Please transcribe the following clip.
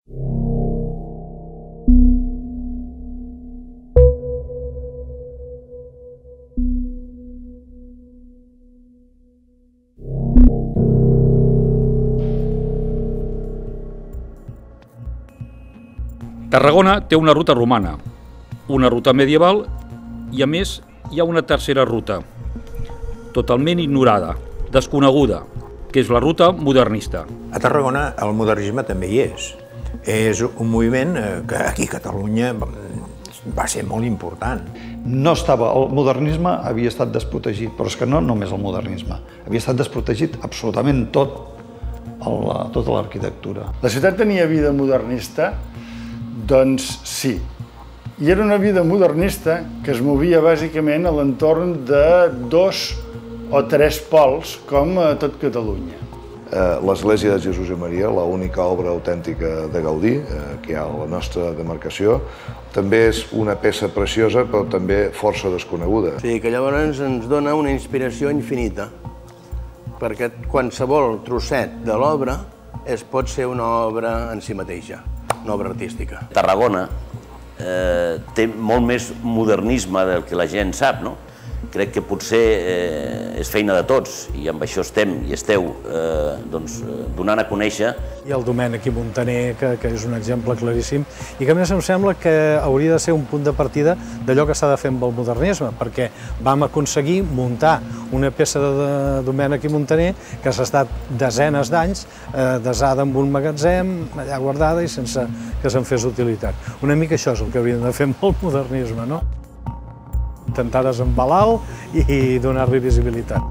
Tarragona té una ruta romana, una ruta medieval i, a més, hi ha una tercera ruta, totalment ignorada, desconeguda, que és la ruta modernista. A Tarragona el modernisme també hi és. És un moviment que aquí a Catalunya va ser molt important. No estava, el modernisme havia estat desprotegit, però és que no només el modernisme, havia estat desprotegit absolutament tota l'arquitectura. La ciutat tenia vida modernista? Doncs sí. I era una vida modernista que es movia bàsicament a l'entorn de 2 o 3 pols, com a tot Catalunya. L'església de Jesús i Maria, l'única obra autèntica de Gaudí, que hi ha a la nostra demarcació, també és una peça preciosa, però també força desconeguda. O sigui que llavors ens dona una inspiració infinita, perquè qualsevol trosset de l'obra pot ser una obra en si mateixa, una obra artística. Tarragona té molt més modernisme del que la gent sap, no? Crec que potser és feina de tots i amb això estem i esteu donant a conèixer. Hi ha el Domènec i Muntaner, que és un exemple claríssim, i que a més em sembla que hauria de ser un punt de partida d'allò que s'ha de fer amb el modernisme, perquè vam aconseguir muntar una peça de Domènec i Muntaner que s'ha estat desenes d'anys desada en un magatzem, allà guardada i sense que se'n fes utilitat. Una mica això és el que hauríem de fer amb el modernisme, no? Intentar desembalar-lo i donar-li visibilitat.